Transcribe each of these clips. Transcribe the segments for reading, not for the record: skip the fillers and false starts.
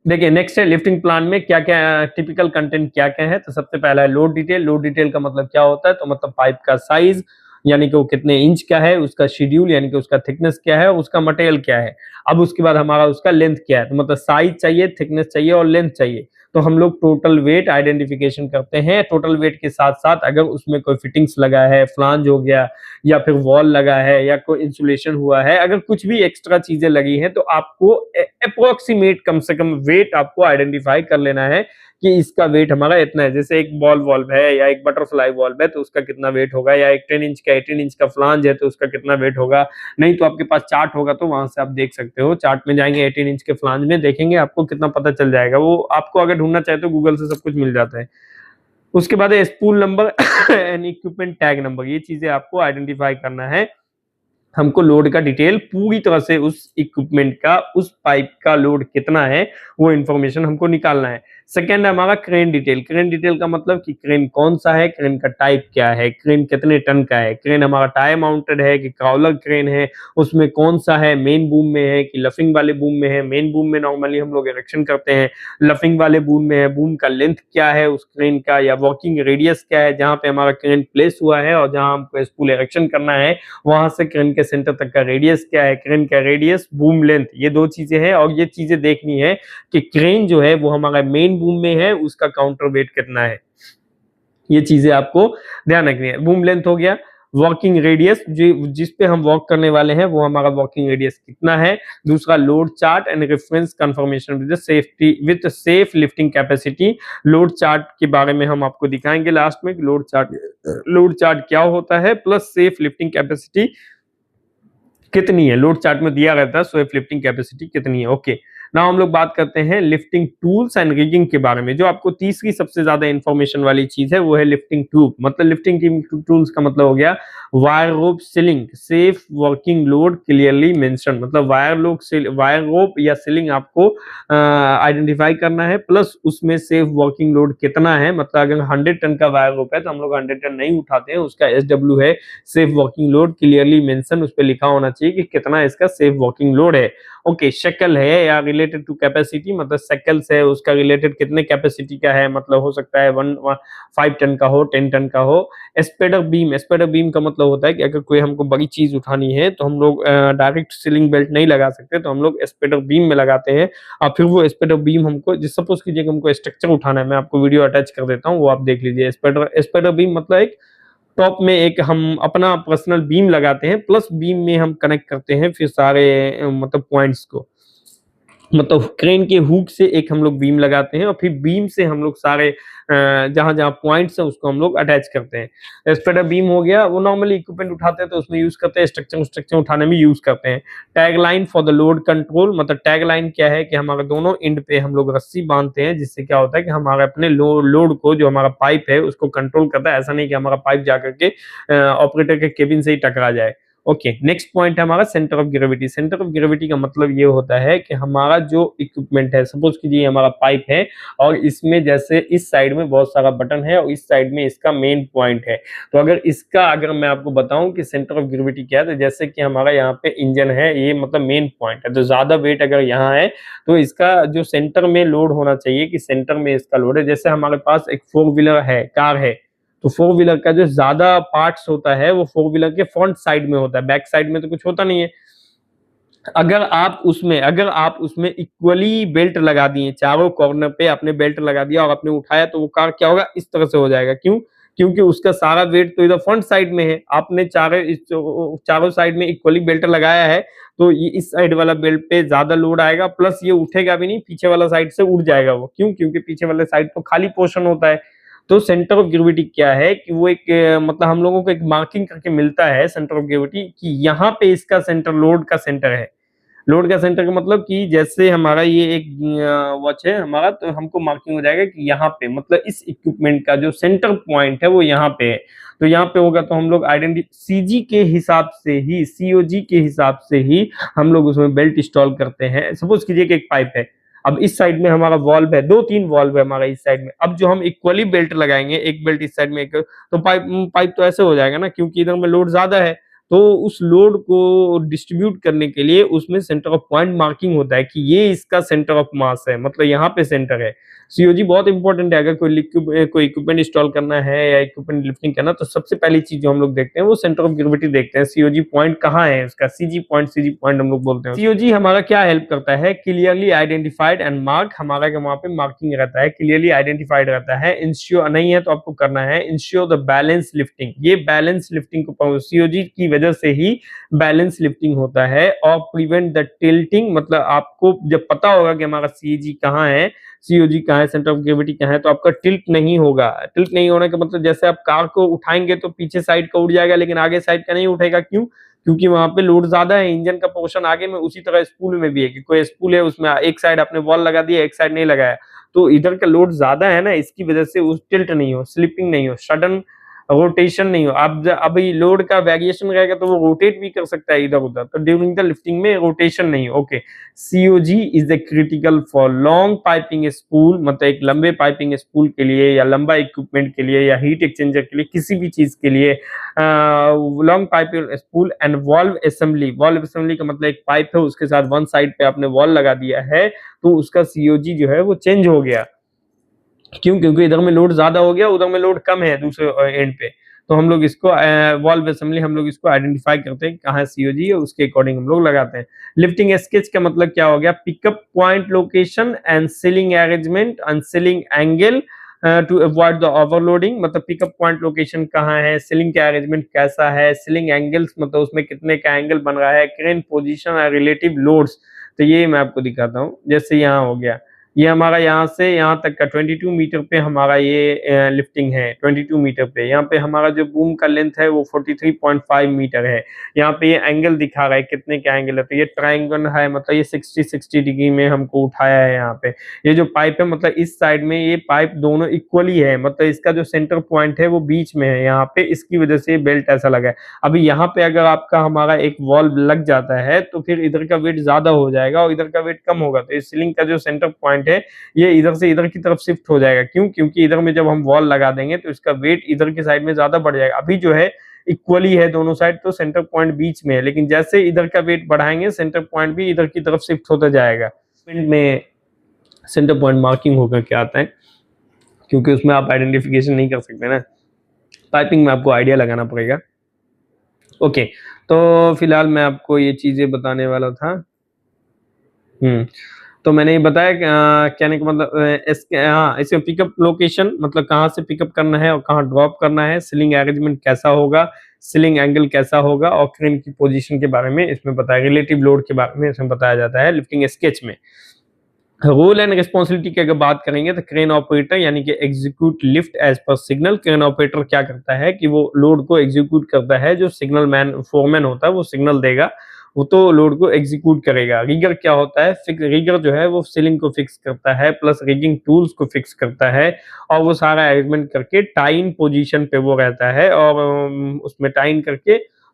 देखिए नेक्स्ट है lifting plan में क्या क्या टिपिकल कंटेंट क्या क्या है। तो सबसे पहला है लोड डिटेल। लोड डिटेल का मतलब क्या होता है, तो मतलब पाइप का साइज यानी कि वो कितने इंच का है, उसका शेड्यूल यानी कि उसका थिकनेस क्या है, उसका मटेरियल क्या है। अब उसके बाद हमारा उसका लेंथ क्या है, तो मतलब साइज चाहिए, थिकनेस चाहिए और लेंथ चाहिए। तो हम लोग टोटल वेट आइडेंटिफिकेशन करते हैं। टोटल वेट के साथ साथ अगर उसमें कोई फिटिंग्स लगा है, फ्लांज हो गया या फिर वॉल लगा है या कोई इंसुलेशन हुआ है, अगर कुछ भी एक्स्ट्रा चीजें लगी हैं तो आपको अप्रोक्सीमेट कम से कम वेट आपको आइडेंटिफाई कर लेना है कि इसका वेट हमारा इतना है। जैसे एक बॉल वॉल्व है या एक बटरफ्लाई वॉल्व है तो उसका कितना वेट होगा, या एक 10 इंच का 18 इंच का फ्लांज है तो उसका कितना वेट होगा। नहीं तो आपके पास चार्ट होगा तो वहां से आप देख सकते हो। चार्ट में जाएंगे 18 इंच के फ्लांज में देखेंगे आपको कितना पता चल जाएगा। वो आपको अगर ढूंढना चाहे तो गूगल से सब कुछ मिल जाता है। उसके बाद है spool number and equipment tag number. ये चीजें आपको आइडेंटिफाई करना है। हमको लोड का डिटेल पूरी तरह से उस इक्विपमेंट का, उस पाइप का लोड कितना है वो इंफॉर्मेशन हमको निकालना है। सेकेंड है हमारा क्रेन डिटेल। क्रेन डिटेल का मतलब कि क्रेन कौन सा है, क्रेन का टाइप क्या है, क्रेन कितने टन का है, क्रेन हमारा टायर माउंटेड है कि क्राउलर क्रेन है, उसमें कौन सा है, मेन बूम में है कि लफिंग वाले बूम में है। मेन बूम में नॉर्मली हम लोग इरेक्शन करते हैं, लफिंग वाले बूम में है। बूम का लेंथ क्या है उस क्रेन का, या वर्किंग रेडियस क्या है जहां पे हमारा क्रेन प्लेस हुआ है और जहां हमको स्पूल इरेक्शन करना है वहां से क्रेन के सेंटर तक का रेडियस क्या है, क्रेन का रेडियस, बूम लेंथ, ये दो चीजें हैं। और ये चीजें देखनी है कि क्रेन जो है वो हमारा मेन बूम में है, उसका काउंटर वेट कितना है। ये चीजें आपको ध्यान रखनी है। बूम लेंथ हो गया, वॉकिंग रेडियस जिस पे हम वॉक करने वाले हैं वो हमारा वॉकिंग रेडियस कितना है। दूसरा load chart and reference confirmation with safety with safe lifting capacity. Load chart के बारे में हम आपको दिखाएंगे लास्ट में। लोड चार्ट क्या होता है प्लस सेफ लिफ्टिंग कैपेसिटी कितनी है, लोड चार्ट में दिया रहता है स्वेप लिफ्टिंग कैपेसिटी कितनी है। ओके, नाउ हम लोग बात करते हैं लिफ्टिंग टूल्स एंड रिगिंग के बारे में। जो आपको तीसरी सबसे ज्यादा इंफॉर्मेशन वाली चीज है वो है लिफ्टिंग ट्यूब। मतलब लिफ्टिंग टूल्स का मतलब हो गया wire rope ceiling safe working load clearly mention. मतलब वायर रोप या सीलिंग आपको आइडेंटिफाई करना है, प्लस उसमें सेफ वर्किंग लोड कितना है। मतलब अगर 100 टन का वायर रोप है तो हम लोग 100 टन नहीं उठाते हैं, उसका SW है safe working load clearly mention, उस पर लिखा होना चाहिए कि कितना इसका सेफ वर्किंग लोड है। ओके, शक्ल है या रिलेटेड टू कैपेसिटी, मतलब शक्ल्स है उसका रिलेटेड कितने कैपेसिटी का है, मतलब हो सकता है 5 टन का हो, 10 टन का हो। स्पेडर बीम, स्पेडर बीम का मतलब होता है कि अगर कोई हमको बड़ी चीज उठानी है तो हम लोग डायरेक्ट सीलिंग बेल्ट नहीं लगा सकते, तो हम लोग स्पेडर बीम में लगाते हैं। और फिर वो स्पेडर बीम हमको, सपोज कीजिए हमको स्ट्रक्चर उठाना है, मैं आपको वीडियो अटैच कर देता हूँ वो आप देख लीजिए। स्पेडर बीम मतलब एक टॉप में एक हम अपना पर्सनल बीम लगाते हैं, प्लस बीम में हम कनेक्ट करते हैं फिर सारे मतलब पॉइंट्स को। मतलब क्रेन के हुक से एक हम लोग बीम लगाते हैं और फिर बीम से हम लोग सारे जहां जहां पॉइंट्स है उसको हम लोग अटैच करते हैं। स्पेडर बीम हो गया, वो नॉर्मली इक्विपमेंट उठाते हैं तो उसमें यूज करते हैं, स्ट्रक्चर उठाने में यूज करते हैं। Tag line for the load control, मतलब टैग लाइन क्या है कि हमारे दोनों एंड पे हम लोग रस्सी बांधते हैं, जिससे क्या होता है कि हमारे अपने लोड को, जो हमारा पाइप है उसको कंट्रोल करता है। ऐसा नहीं कि हमारा पाइप जाकर के ऑपरेटर के केबिन से ही टकरा जाए। ओके, नेक्स्ट पॉइंट है हमारा centre of gravity. Centre of gravity का मतलब ये होता है कि हमारा जो इक्विपमेंट है, सपोज कीजिए हमारा पाइप है और इसमें जैसे इस साइड में बहुत सारा बटन है और इस साइड में इसका मेन पॉइंट है। तो अगर मैं आपको बताऊं कि सेंटर ऑफ ग्रेविटी क्या है, तो जैसे कि हमारा यहाँ पे इंजन है, ये मतलब मेन पॉइंट है, तो ज्यादा वेट अगर यहाँ है तो इसका जो सेंटर में लोड होना चाहिए कि सेंटर में इसका लोड है। जैसे हमारे पास एक 4 व्हीलर है, कार है, तो 4 व्हीलर का जो ज्यादा पार्ट्स होता है वो 4 व्हीलर के फ्रंट साइड में होता है, बैक साइड में तो कुछ होता नहीं है। अगर आप उसमें इक्वली बेल्ट लगा दिए, चारों कॉर्नर पे आपने बेल्ट लगा दिया और आपने उठाया, तो वो कार क्या होगा, इस तरह से हो जाएगा। क्यों? क्योंकि उसका सारा वेट तो इधर फ्रंट साइड में है। आपने चारों साइड में इक्वली बेल्ट लगाया है, तो ये इस साइड वाला बेल्ट पे ज्यादा लोड आएगा, प्लस ये उठेगा भी नहीं, पीछे वाला साइड से उड़ जाएगा वो। क्यों? क्योंकि पीछे वाले साइड तो खाली पोर्शन होता है। तो सेंटर ऑफ ग्रेविटी क्या है कि वो एक मतलब हम लोगों को एक मार्किंग करके मिलता है सेंटर ऑफ ग्रेविटी कि यहाँ पे इसका सेंटर लोड का सेंटर है। लोड का सेंटर का मतलब कि जैसे हमारा ये एक वॉच है हमारा, तो हमको मार्किंग हो जाएगा कि यहाँ पे, मतलब इस इक्विपमेंट का जो सेंटर पॉइंट है वो यहाँ पे है। तो यहाँ पे होगा तो हम लोग आइडेंटिटी सीजी के हिसाब से ही, सीओजी के हिसाब से ही हम लोग उसमें बेल्ट इंस्टॉल करते हैं। सपोज कीजिए कि एक पाइप है, अब इस साइड में हमारा वॉल्व है, 2-3 वॉल्व है हमारा इस साइड में। अब जो हम इक्वली बेल्ट लगाएंगे, एक बेल्ट इस साइड में, एक तो पाइप तो ऐसे हो जाएगा ना, क्योंकि इधर में लोड ज्यादा है। तो उस लोड को डिस्ट्रीब्यूट करने के लिए उसमें सेंटर ऑफ पॉइंट मार्किंग होता है कि ये इसका सेंटर ऑफ मास है, मतलब यहाँ पे सेंटर है। सीओजी बहुत इंपॉर्टेंट है। अगर कोई इक्विपमेंट इंस्टॉल करना है या इक्विपमेंट लिफ्टिंग करना, तो सबसे पहली चीज जो हम लोग देखते हैं वो सेंटर ऑफ ग्रेविटी देखते हैं। सीओजी पॉइंट कहाँ है उसका, सीजी पॉइंट हम लोग बोलते हैं। सीओजी हमारा क्या हेल्प करता है, क्लियरली आइडेंटिफाइड एंड मार्क, हमारा वहां पे मार्किंग रहता है, क्लियरली आइडेंटिफाइड रहता है। इंश्योर नहीं है तो आपको करना है इंश्योर द बैलेंस लिफ्टिंग, ये बैलेंस लिफ्टिंग को सीओजी की वजह से ही बैलेंस लिफ्टिंग होता है। और प्रिवेंट द टिल्टिंग, मतलब आपको जब पता होगा कि हमारा सीजी कहाँ है, सीओजी कहाँ है, सेंटर ऑफ ग्रेविटी कहाँ है, तो आपका टिल्ट नहीं होगा। टिल्ट नहीं होने का मतलब जैसे आप कार को उठाएंगे तो पीछे साइड का उठ जाएगा, लेकिन आगे साइड का नहीं उठेगा। क्यों? क्योंकि वहां पे लोड ज्यादा है, इंजन का पोर्शन आगे में। उसी तरह स्पूल में भी है कि कोई स्पूल है उसमें एक साइड आपने वॉल लगा दिया, एक साइड नहीं लगाया, तो इधर का लोड ज्यादा है ना, इसकी वजह से उस टिल्ट नहीं हो, स्लिपिंग नहीं हो, सडन रोटेशन नहीं हो। अब अभी लोड का वेरिएशन रहेगा तो वो रोटेट भी कर सकता है इधर उधर, तो ड्यूरिंग द लिफ्टिंग में रोटेशन नहीं हो। Okay, COG is a critical for long piping spool, मतलब एक लंबे पाइपिंग स्पूल के लिए या लंबा इक्विपमेंट के लिए या हीट एक्सचेंजर के लिए, किसी भी चीज के लिए long piping spool and valve assembly. Valve assembly का मतलब एक पाइप है, उसके साथ वन साइड पे आपने वॉल लगा दिया है, तो उसका सीओजी जो है वो चेंज हो गया। क्यों? क्योंकि इधर में लोड ज्यादा हो गया, उधर में लोड कम है दूसरे एंड पे। तो हम लोग इसको वॉल्व असेंबली हम लोग इसको आइडेंटिफाई करते हैं कहाँ सीओजी है, उसके अकॉर्डिंग हम लोग लगाते हैं। लिफ्टिंग स्केच का मतलब क्या हो गया, pickup point location and slinging arrangement and slinging angle to avoid the overloading. मतलब पिकअप पॉइंट लोकेशन कहाँ है, सीलिंग का अरेंजमेंट कैसा है, सीलिंग एंगल्स मतलब उसमें कितने का एंगल बन रहा है, क्रेन पोजीशन और रिलेटिव लोड्स। तो ये मैं आपको दिखाता हूँ। जैसे यहाँ हो गया, ये हमारा यहाँ से यहाँ तक का 22 मीटर पे हमारा ये लिफ्टिंग है। 22 मीटर पे यहाँ पे हमारा जो बूम का लेंथ है वो 43.5 मीटर है। यहाँ पे ये एंगल दिखा रहा है कितने का एंगल है, तो ये ट्रायंगल है, मतलब ये 60 डिग्री में हमको उठाया है। यहाँ पे ये जो पाइप है, मतलब इस साइड में ये पाइप दोनों इक्वली है, मतलब इसका जो सेंटर पॉइंट है वो बीच में है यहाँ पे, इसकी वजह से बेल्ट ऐसा लगा है। अभी यहाँ पे अगर आपका हमारा एक वॉल्व लग जाता है तो फिर इधर का वेट ज्यादा हो जाएगा और इधर का वेट कम होगा, तो इस सीलिंग का जो सेंटर पॉइंट है ये इधर से इधर की तरफ शिफ्ट हो जाएगा। क्यों? क्योंकि इधर में जब हम वॉल लगा देंगे तो इसका वेट इधर की साइड में ज्यादा बढ़ जाएगा। अभी जो है इक्वली है दोनों साइड, तो सेंटर पॉइंट बीच में है, लेकिन जैसे इधर का वेट बढ़ाएंगे सेंटर पॉइंट भी इधर की तरफ शिफ्ट होता जाएगा। में सेंटर पॉइंट मार्किंग होकर क्या आता है, क्योंकि उसमें आप आइडेंटिफिकेशन नहीं कर सकते ना, पाइपिंग में आपको आइडिया लगाना पड़ेगा। ओके, तो फिलहाल मैं आपको ये चीजें बताने वाला था। तो मैंने ये बताया कहने का मतलब इसमें पिकअप लोकेशन मतलब कहाँ से पिकअप करना है और कहाँ ड्रॉप करना है, सीलिंग अरेंजमेंट कैसा होगा, सीलिंग एंगल कैसा होगा, और क्रेन की पोजीशन के बारे में इसमें बताया, रिलेटिव लोड के बारे में इसमें बताया जाता है लिफ्टिंग स्केच में। रोल एंड रिस्पॉन्सिबिलिटी की अगर बात करेंगे तो क्रेन ऑपरेटर यानी कि execute lift as per signal. Crane operator क्या करता है कि वो लोड को एग्जीक्यूट करता है, जो सिग्नल मैन फोरमैन होता है वो सिग्नल देगा, वो तो लोड को एग्जीक्यूट करेगा। रिगर क्या होता है, रिगर जो है वो सीलिंग को फिक्स करता है, प्लस रिगिंग टूल्स को फिक्स करता है, और वो सारा अरेंजमेंट करके टाइन पोजीशन पे वो रहता है, और उसमें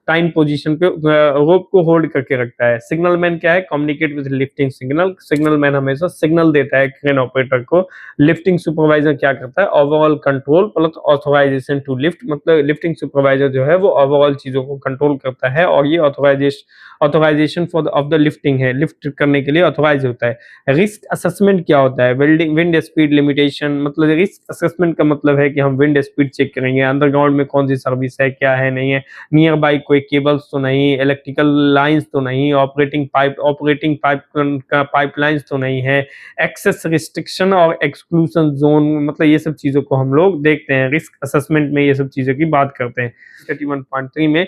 टाइन पोजीशन पे रोप को होल्ड करके रखता है। सिग्नल मैन क्या है, communicate with lifting signal. Signal man हमेशा सिग्नल देता है क्रेन ऑपरेटर को। लिफ्टिंग सुपरवाइजर क्या करता है, overall control plus authorisation to lift. मतलब लिफ्टिंग सुपरवाइजर जो है वो ओवरऑल चीजों को कंट्रोल करता है, और ये ऑथराइजेशन ऑफ द लिफ्टिंग है, लिफ्ट करने के लिए ऑथराइज होता है। रिस्क असेसमेंट क्या होता है, विंड स्पीड लिमिटेशन। मतलब रिस्क असेसमेंट का मतलब है कि हम विंड स्पीड चेक करेंगे, अंडरग्राउंड में कौन सी सर्विस है, क्या है नहीं है, नियर बाई कोई केबल्स तो नहीं, इलेक्ट्रिकल लाइंस तो नहीं, ऑपरेटिंग पाइपलाइंस तो नहीं है, एक्सेस रिस्ट्रिक्शन और एक्सक्लूजन जोन। मतलब ये सब चीजों को हम लोग देखते हैं, रिस्क असेसमेंट में ये सब चीजों की बात करते हैं। 31.3 में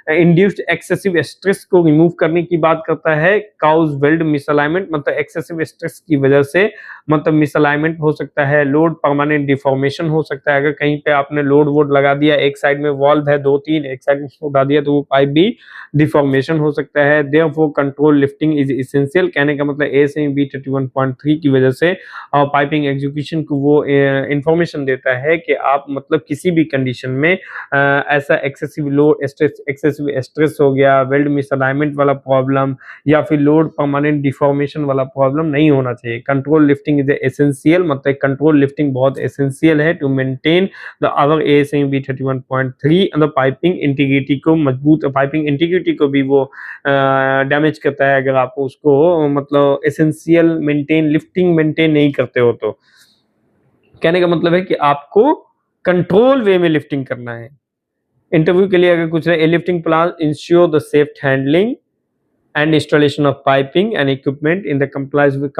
इंड्यूस्ड एक्सेसिव स्ट्रेस को रिमूव करने की बात करता है। काउज वेल्ड मिसअलाइनमेंट, मतलब एक्सेसिव स्ट्रेस की वजह से मतलब मिसअलाइनमेंट हो सकता है, लोड परमानेंट डिफॉर्मेशन हो सकता है। अगर कहीं पे आपने लोड वोड लगा दिया, एक साइड में वॉल्व है 2-3, एक साइड में उठा दिया, तो वो पाइप भी डिफॉर्मेशन हो सकता है। Therefore control lifting is essential. कहने का मतलब ए से बी 31.3 की वजह से और पाइपिंग एग्जीक्यूशन को वो इंफॉर्मेशन देता है कि आप मतलब किसी भी कंडीशन में ऐसा excessive load stress, excessive excessive stress हो गया, वेल्ड मिसअलाइनमेंट वाला प्रॉब्लम या फिर लोड परमानेंट डिफॉर्मेशन वाला प्रॉब्लम नहीं होना चाहिए। कंट्रोल लिफ्टिंग इज एसेंशियल, मतलब कंट्रोल लिफ्टिंग बहुत एसेंशियल है to maintain the our ASME 31.3 and the piping integrity को मजबूत, पाइपिंग इंटीग्रिटी को भी वो डैमेज करता है अगर आप उसको मतलब एसेंशियल लिफ्टिंग मेंटेन नहीं करते हो तो। कहने का मतलब है कि आपको कंट्रोल वे में लिफ्टिंग करना है। इंटरव्यू के लिए अगर कुछ है, ए lifting plan ensure the safe handling and installation of piping and equipment in the complies with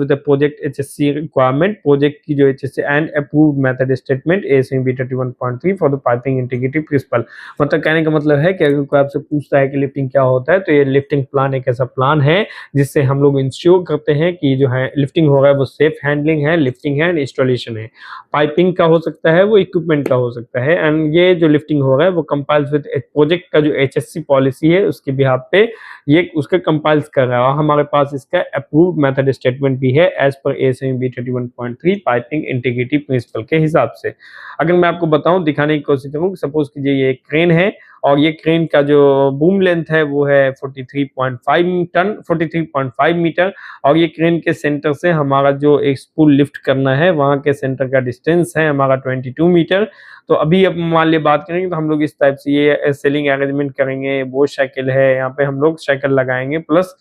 the project HSC requirement, project की जो HSC and approved method statement ASME 31.3 for the piping integrity principle। मतलब कहने का मतलब है कि अगर कोई आपसे पूछता है कि लिफ्टिंग क्या होता है, तो ये लिफ्टिंग प्लान एक ऐसा प्लान है जिससे हम लोग इंश्योर करते हैं कि जो है लिफ्टिंग हो रहा है वो सेफ हैंडलिंग है, लिफ्टिंग है, इंस्टॉलेशन है। पाइपिंग का हो सकता है, वो इक्विपमेंट का हो सकता है, एंड ये जो लिफ्टिंग हो रहा है वो कंपाइल्स विद प्रोजेक्ट का जो HSC पॉलिसी है उसके बिहाफ पे ये उसका कंपाइल्स कर रहा है। और हमारे पास इसका अप्रूव्ड मेथड स्टेटमेंट भी है as per ASME 31.3 piping integrity principal के हिसाब से। अगर मैं आपको बताऊं, दिखाने की कोशिश करूं, सपोज कीजिए ये एक क्रेन है और ये क्रेन का जो बूम लेंथ है वो है 43.5 मीटर और ये क्रेन के सेंटर से हमारा जो एक स्पूल लिफ्ट करना है वहां के सेंटर का डिस्टेंस है हमारा 22 मीटर। तो अभी अब मान लिया बात करेंगे तो हम लोग इस टाइप से ये सेलिंग अरेंजमेंट करेंगे। बोश साइकिल है, यहाँ पे हम लोग साइकिल लगाएंगे, प्लस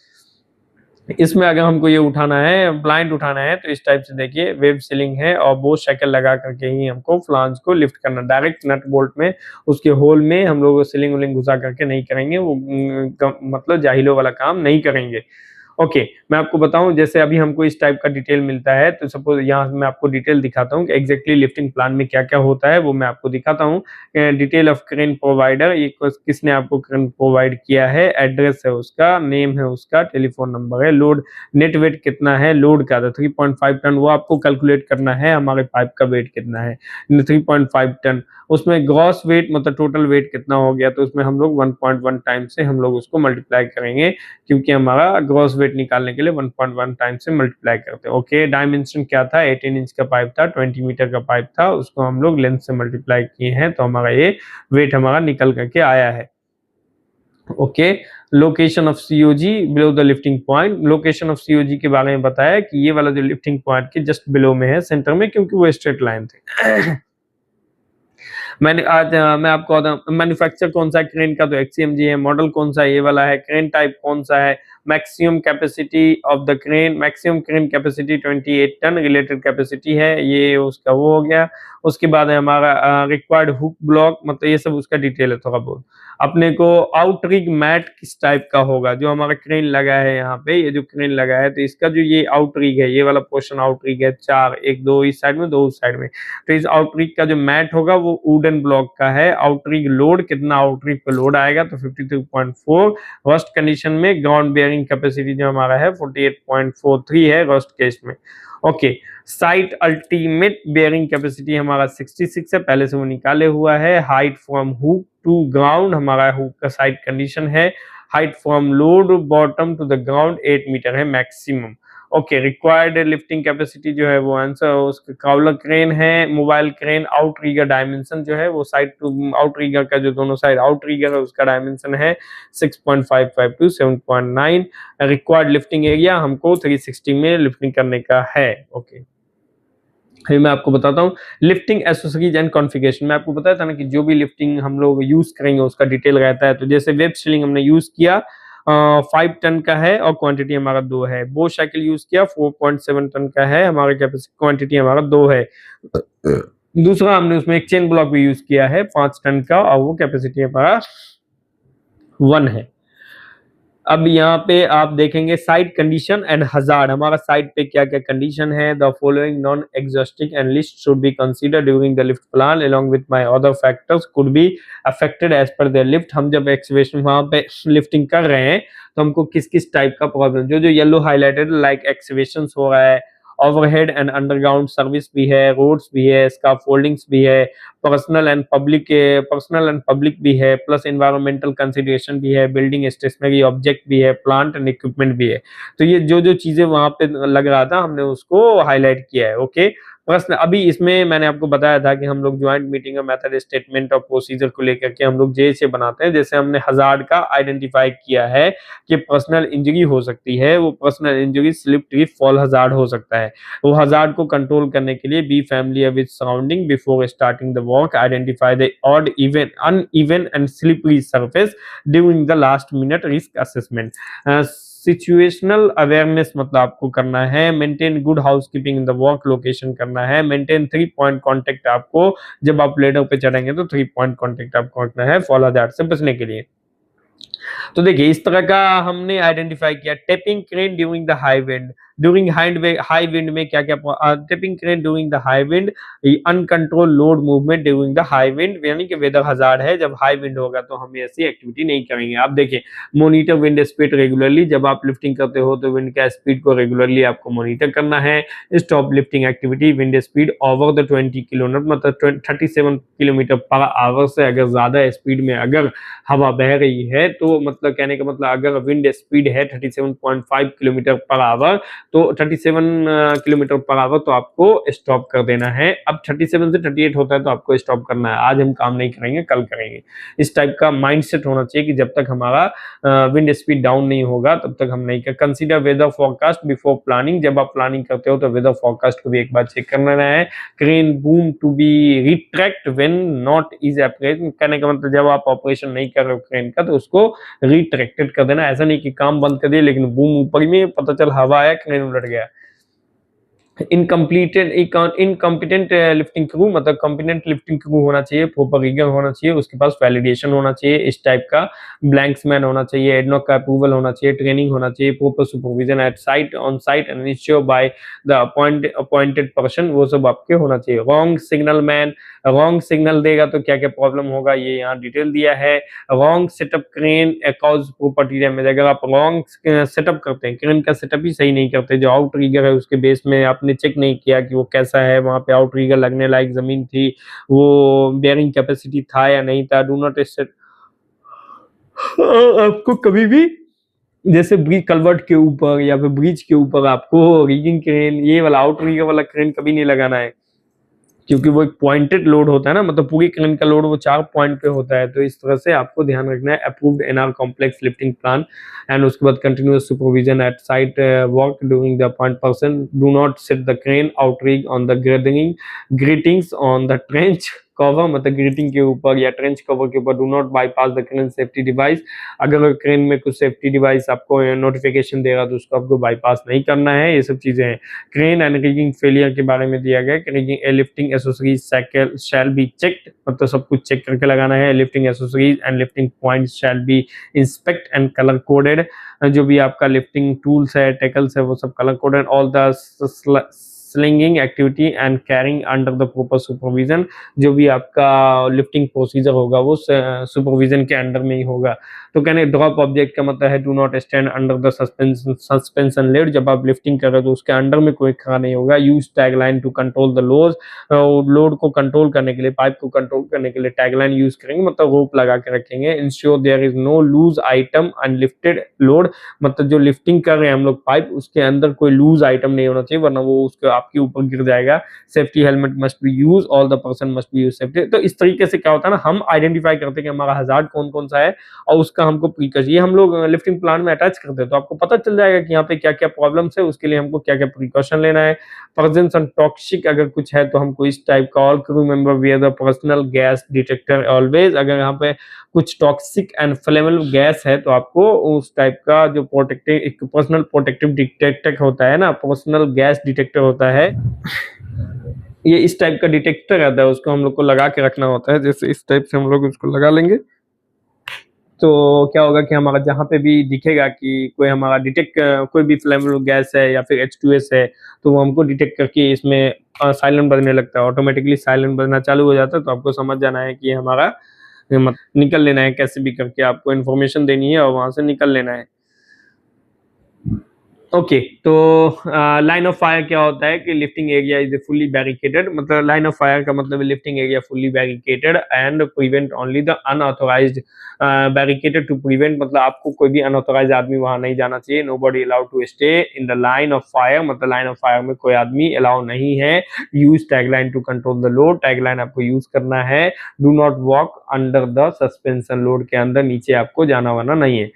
इसमें अगर हमको ये उठाना है, ब्लाइंड उठाना है, तो इस टाइप से देखिए वेब सीलिंग है और बोश साइकिल लगा करके ही हमको फ्लांज को लिफ्ट करना। डायरेक्ट नट बोल्ट में उसके होल में हम लोग सीलिंग उलिंग घुसा करके नहीं करेंगे, वो मतलब जाहिलों वाला काम नहीं करेंगे। ओके, मैं आपको बताऊं, जैसे अभी हमको इस टाइप का डिटेल मिलता है, तो सपोज यहाँ मैं आपको डिटेल दिखाता हूँ कि एग्जैक्टली लिफ्टिंग प्लान में क्या क्या होता है, वो मैं आपको दिखाता हूँ। डिटेल ऑफ क्रेन प्रोवाइडर, ये किसने आपको क्रेन प्रोवाइड किया है, एड्रेस है उसका, नेम है उसका, टेलीफोन नंबर है, लोड नेट वेट कितना है, लोड का 3.5 टन, वो आपको कैलकुलेट करना है हमारे पाइप का वेट कितना है 3.5 टन। उसमें ग्रॉस वेट मतलब टोटल वेट कितना हो गया, तो उसमें हम लोग 1.1 टाइम से हम लोग उसको मल्टीप्लाई करेंगे, क्योंकि हमारा ग्रॉस वेट निकालने के लिए 1.1 टाइम से मल्टीप्लाई करते हैं। ओके, डायमेंशन क्या था, 18 इंच का पाइप था, 20 मीटर का पाइप था, उसको हम लोग लेंथ से मल्टीप्लाई किए हैं, तो हमारा ये वेट हमारा निकल करके आया है। Okay, location of COG below the lifting point, location of COG के बारे में बताया कि ये वाला जो लिफ्टिंग पॉइंट के जस्ट बिलो में है, सेंटर में, क्योंकि वो स्ट्रेट लाइन थे। मैंने आज मैं आपको मैन्युफैक्चर कौन सा है क्रेन का, तो XCMG है। मॉडल कौन सा है, ये वाला है। क्रेन टाइप कौन सा है, maximum capacity of the crane, maximum crane capacity 28 ton, related capacity है, ये उसका वो हो गया। उसके बाद है हमारा रिक्वायर्ड हुक ब्लॉक, मतलब ये सब उसका डिटेल है थोड़ा बहुत। अपने को आउटरिग मैट किस टाइप का होगा, जो हमारा क्रेन लगा है यहाँ पे, ये जो क्रेन लगा है, तो इसका जो ये आउटरिग है, ये वाला पोर्शन आउटरिग है, 4, 1 2 इस साइड में, 2 उस साइड में। तो इस आउटरिग का जो मैट होगा वो वुडन ब्लॉक का है। आउटरिग लोड कितना आउटरिग पे लोड आएगा, तो 53.4। रस्ट कंडीशन में ग्राउंड बेयरिंग कैपेसिटी जो हमारा है 48.43 है रस्ट केस में। Okay, site ultimate bearing capacity हमारा 66 है, पहले से वो निकाले हुआ है। Height from hook to ground, हमारा हुक का साइट कंडीशन है। Height from load bottom to the ground 8 metre है maximum. Okay, required lifting capacity जो है वो आंसर उसका काउलर क्रेन है, मोबाइल क्रेन, आउटरिगर डायमेंशन जो है वो साइड टू आउटरिगर का जो दोनों साइड आउटरिगर है उसका डायमेंशन है 6.55 टू 7.9। रिक्वायर्ड लिफ्टिंग एरिया हमको 360 में लिफ्टिंग करने का है। ओके, फिर मैं आपको बताता हूँ लिफ्टिंग एसेसरीज एंड कॉन्फ़िगरेशन। मैं आपको बताया था ना कि जो भी लिफ्टिंग हम लोग यूज करेंगे उसका डिटेल रहता है। तो जैसे वेब सीलिंग हमने यूज किया 5 टन का है और क्वांटिटी हमारा 2 है। बोश साइकिल यूज किया 4.7 टन का है, हमारे कैपेसिटी क्वांटिटी हमारा 2 है। दूसरा हमने उसमें एक चेन ब्लॉक भी यूज किया है 5 टन का और वो कैपेसिटी हमारा 1 है। अब यहाँ पे आप देखेंगे साइट कंडीशन एंड हजार्ड, हमारा साइट पे क्या क्या कंडीशन है। The following non exhaustive and list should be consider during the lift plan along with my other factors could be affected as per the lift. हम जब excavation वहां पे lifting कर रहे हैं तो हमको किस किस टाइप का प्रॉब्लम, जो जो येलो हाईलाइटेड लाइक एक्सकेवेशन हो रहा है, ओवरहेड एंड अंडरग्राउंड सर्विस भी है, रोड्स भी है, स्काफोल्डिंग्स भी है, पर्सनल एंड पब्लिक भी है, प्लस एनवायरमेंटल कंसिडरेशन भी है, बिल्डिंग स्टेशनरी ऑब्जेक्ट भी है, प्लांट एंड इक्विपमेंट भी है। तो ये जो जो चीजें वहां पे लग रहा था हमने उसको हाईलाइट किया है। ओके, प्रश्न अभी इसमें मैंने आपको बताया था कि हम लोग ज्वाइंट मीटिंग और मेथड स्टेटमेंट और प्रोसीजर को लेकर के हम लोग जैसे बनाते हैं, जैसे हमने हजार्ड का आइडेंटिफाई किया है कि पर्सनल इंजरी हो सकती है, वो personal injury slip trip fall hazard हो सकता है। वो हजार्ड को कंट्रोल करने के लिए B familiar with surrounding before starting the work, identify the odd even uneven and slippery surface during the last minute risk assessment. Situational awareness मतलब आपको करना है, maintain good housekeeping in the work location करना है, maintain 3 point contact आपको जब आप ladder पे चढ़ेंगे तो 3 पॉइंट कांटेक्ट आपको रखना है फॉल हजार्ड से बचने के लिए। तो देखिए इस तरह का हमने आइडेंटिफाई किया। Tipping crane during the high wind, during high wind में क्या क्या, tipping crane during the high wind, uncontrol load movement during the high wind, यानी कि वेदर हजार्ड है, जब हाई विंड होगा तो हम ऐसी एक्टिविटी नहीं करेंगे। आप देखिए मॉनिटर विंड स्पीड रेगुलरली, जब आप लिफ्टिंग करते हो तो विंड का स्पीड को रेगुलरली आपको मॉनिटर करना है। Stop lifting activity wind speed over the 20 kilometre मतलब 37 किलोमीटर पर आवर से अगर ज्यादा स्पीड में अगर हवा बह रही है तो मतलब कहने का मतलब अगर विंड स्पीड है 37.5 किलोमीटर पर आवर तो 37 किलोमीटर पर आवर तो आपको स्टॉप कर देना है। अब 37 से 38 होता है तो आपको स्टॉप करना है, आज हम काम नहीं करेंगे कल करेंगे। इस टाइप का माइंडसेट होना चाहिए कि जब तक हमारा विंड स्पीड डाउन नहीं होगा तब तक हम नहीं कर। Consider weather forecast before planning, जब आप प्लानिंग करते हो तो वेदर फोरकास्ट को भी एक बार चेक कर लेना है। Crane boom to be retract when not is operating, कहने का मतलब जब आप ऑपरेशन नहीं कर रहे हो क्रेन का तो उसको रिट्रैक्टेड कर देना। ऐसा नहीं कि काम बंद कर दिया लेकिन बूम ऊपर में पता चल हवा आया क्रेन उलट गया। इनकम्पिटेंट लिफ्टिंग क्रू मतलब कॉम्पिटेंट लिफ्टिंग क्रू होना चाहिए, प्रॉपर रिगर होना चाहिए, उसके पास वैलिडेशन होना चाहिए, इस टाइप का ब्लैंक्समैन होना चाहिए, एडनॉक का अप्रूवल होना चाहिए, ट्रेनिंग होना चाहिए, proper supervision at site on site and ensure by the appointed person, वो सब आपके होना चाहिए। Wrong signal man, wrong signal देगा तो क्या क्या प्रॉब्लम होगा ये यहाँ डिटेल दिया है। Wrong setup crane cause property damage, अगर आप रॉन्ग सेटअप करते हैं, क्रेन का सेटअप ही सही नहीं करते, जो आउट रिगर है उसके बेस में आपने चेक नहीं किया कि वो कैसा है, वहां पे आउट रिगर लगने लायक जमीन थी, वो बेयरिंग कैपेसिटी था या नहीं था, डू नॉट सेट। आपको कभी भी जैसे ब्रिज कलवर्ट के ऊपर या फिर ब्रिज के ऊपर आपको रिगिंग क्रेन, ये वाला आउट रिगर वाला क्रेन कभी नहीं लगाना है, क्योंकि वो एक पॉइंटेड लोड होता है ना, मतलब पूरी क्रेन का लोड वो 4 पॉइंट पे होता है। तो इस तरह से आपको ध्यान रखना है। Approved NR complex lifting plan and उसके बाद continuous supervision at site work during the point person, do not set the crane outrigger on the gratings on the trench cover, मतलब ग्रीटिंग के ऊपर या ट्रेंच कवर के ऊपर। Do not bypass the crane safety device, अगर crane में कुछ safety device आपको नोटिफिकेशन देगा तो उसको आपको बाईपास नहीं करना है। ये सब चीजें हैं। क्रेन एंड रिगिंग फेलियर के बारे में दिया गया कि rigging lifting accessories shall be checked, मतलब सब कुछ चेक करके लगाना है। Lifting accessories and lifting points shall be inspect and colour coded, जो भी आपका लिफ्टिंग टूल्स है, टेकल्स है, वो सब colour coded. All the slinging activity and carrying under the proper supervision, जो भी आपका लिफ्टिंग प्रोसीजर होगा वो सुपरविजन के अंडर में ही होगा। तो कहने ड्रॉप ऑब्जेक्ट का मतलब है do not stand under the suspension load, जब आप लिफ्टिंग कर रहे हो तो उसके अंडर में कोई खड़ा नहीं होगा। Use tagline to control the load को कंट्रोल करने के लिए, पाइप को कंट्रोल करने के लिए टैगलाइन यूज करेंगे, मतलब रोप लगा के रखेंगे। Ensure there is no loose item unlifted load, मतलब जो लिफ्टिंग कर रहे हैं हम लोग पाइप, उसके अंदर कोई लूज आइटम नहीं होना चाहिए वरना वो उसके आपके ऊपर गिर जाएगा। Safety helmet must be use, all the person must be use safety. तो इस तरीके से क्या होता है ना, हम आइडेंटिफाई करते हैं कि हमारा हजार्ड कौन कौन सा है और उसका हमको प्रिकॉशन, ये हम लोग लिफ्टिंग प्लान में अटैच करते हैं तो आपको पता चल जाएगा कि यहाँ पे क्या क्या प्रॉब्लम्स है, उसके लिए हमको क्या क्या प्रिकॉशन लेना है। प्रेजेंस ऑन टॉक्सिक अगर कुछ है तो हमको इस टाइप का, all crew member wear the personal gas detector always, अगर यहाँ पे कुछ टॉक्सिक एंड फ्लेमेबल गैस है तो आपको उस टाइप का जो प्रोटेक्टिव, एक पर्सनल प्रोटेक्टिव डिटेक्टर होता है ना, पर्सनल गैस डिटेक्टर होता है, ये इस टाइप का डिटेक्टर आता है, उसको हम लोग को लगा के रखना होता है। जैसे इस टाइप से हम लोग उसको लगा लेंगे तो क्या होगा कि हमारा जहाँ पे भी दिखेगा कि कोई हमारा कोई भी फ्लेमेबल गैस है या फिर H2S है तो वो हमको डिटेक्ट करके इसमें साइलेंट बजने लगता है, ऑटोमेटिकली साइलेंट बजना चालू हो जाता है। तो आपको समझ जाना है कि हमारा निकल लेना है, कैसे भी करके आपको इन्फॉर्मेशन देनी है और वहां से निकल लेना है। ओके, तो लाइन ऑफ फायर क्या होता है कि lifting area is fully barricaded, मतलब लाइन ऑफ फायर का मतलब lifting area fully barricaded and prevent only the unauthorized, barricaded to prevent मतलब आपको कोई भी अनऑथोराइज्ड आदमी वहां नहीं जाना चाहिए। Nobody allowed to stay in the line of fire, मतलब लाइन ऑफ फायर में कोई आदमी अलाउ नहीं है। Use tagline to control the load, tagline आपको यूज करना है। Do not walk under the suspension, load के अंदर नीचे आपको जाना वाना नहीं है।